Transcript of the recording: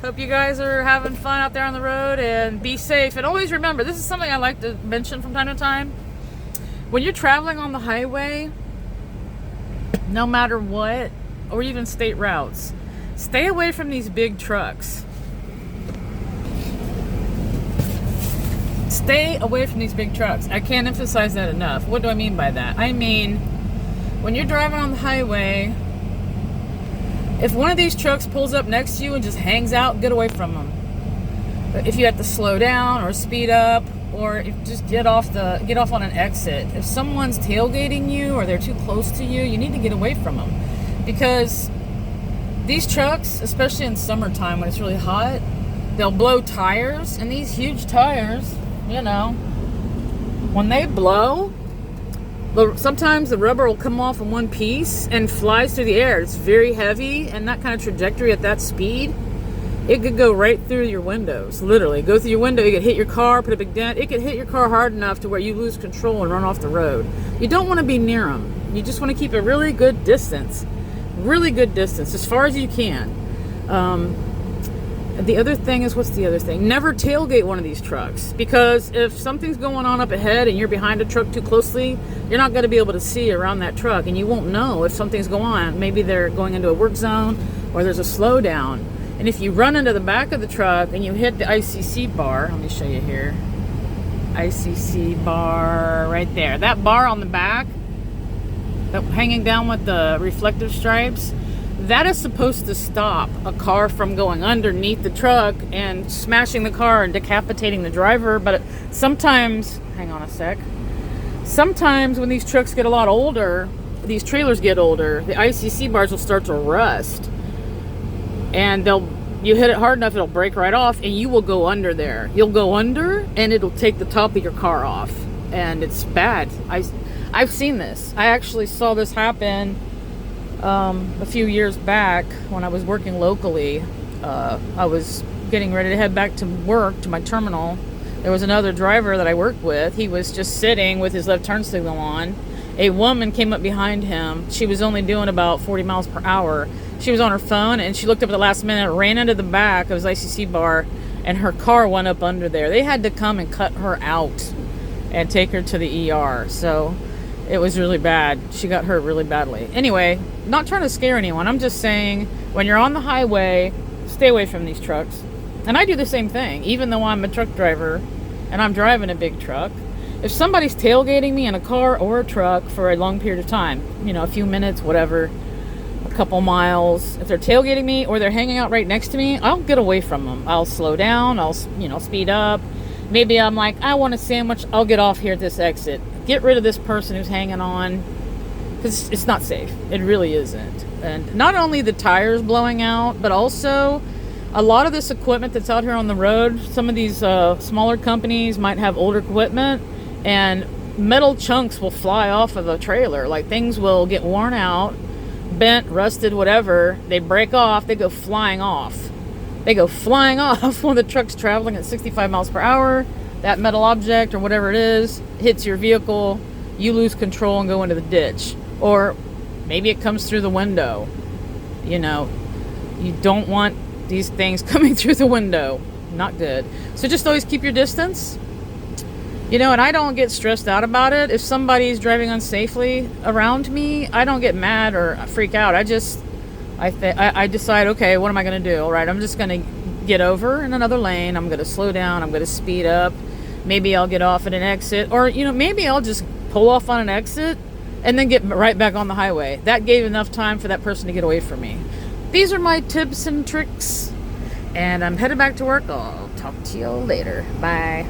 Hope you guys are having fun out there on the road and be safe. And always remember, this is something I like to mention from time to time. When you're traveling on the highway, no matter what, or even state routes, stay away from these big trucks. Stay away from these big trucks. I can't emphasize that enough. What do I mean by that? I mean, when you're driving on the highway, if one of these trucks pulls up next to you and just hangs out, get away from them. But if you have to slow down or speed up, or if just get off on an exit. If someone's tailgating you or they're too close to you, you need to get away from them. Because these trucks, especially in summertime when it's really hot, they'll blow tires, and these huge tires, you know, when they blow, sometimes the rubber will come off in one piece and flies through the air. It's very heavy, and that kind of trajectory at that speed, it could go right through your windows. Literally, go through your window. You could hit your car, put a big dent. It could hit your car hard enough to where you lose control and run off the road. You don't want to be near them. You just want to keep a really good distance, as far as you can. The other thing is, what's the other thing? Never tailgate one of these trucks, because if something's going on up ahead and you're behind a truck too closely, you're not going to be able to see around that truck, and you won't know if something's going on. Maybe they're going into a work zone, or there's a slowdown. And if you run into the back of the truck and you hit the ICC bar, let me show you here. ICC bar right there. That bar on the back, hanging down with the reflective stripes, that is supposed to stop a car from going underneath the truck and smashing the car and decapitating the driver. But sometimes, hang on a sec, sometimes when these trucks get a lot older, these trailers get older, the ICC bars will start to rust. And you hit it hard enough, it'll break right off, and you will go under there. You'll go under, and it'll take the top of your car off. And it's bad. I've seen this. I actually saw this happen a few years back when I was working locally. I was getting ready to head back to work, to my terminal. There was another driver that I worked with. He was just sitting with his left turn signal on. A woman came up behind him. She was only doing about 40 miles per hour. She was on her phone, and she looked up at the last minute, ran into the back of his ICC bar, and her car went up under there. They had to come and cut her out and take her to the ER. So it was really bad. She got hurt really badly. Anyway, not trying to scare anyone. I'm just saying, when you're on the highway, stay away from these trucks. And I do the same thing, even though I'm a truck driver and I'm driving a big truck. If somebody's tailgating me in a car or a truck for a long period of time, you know, a few minutes, whatever, a couple miles, if they're tailgating me or they're hanging out right next to me, I'll get away from them. I'll slow down. I'll, speed up. Maybe I'm like, I want a sandwich. I'll get off here at this exit. Get rid of this person who's hanging on, because it's not safe. It really isn't. And not only the tires blowing out, but also a lot of this equipment that's out here on the road. Some of these smaller companies might have older equipment, and metal chunks will fly off of a trailer. Like, things will get worn out, bent, rusted, whatever. They break off. They go flying off. They go flying off when the truck's traveling at 65 miles per hour. That metal object or whatever it is hits your vehicle. You lose control and go into the ditch. Or maybe it comes through the window. You don't want these things coming through the window. Not good. So just always keep your distance. And I don't get stressed out about it. If somebody's driving unsafely around me, I don't get mad or freak out. I decide, okay, what am I going to do? All right, I'm just going to get over in another lane. I'm going to slow down. I'm going to speed up. Maybe I'll get off at an exit. Or, maybe I'll just pull off on an exit and then get right back on the highway. That gave enough time for that person to get away from me. These are my tips and tricks. And I'm headed back to work. I'll talk to you later. Bye.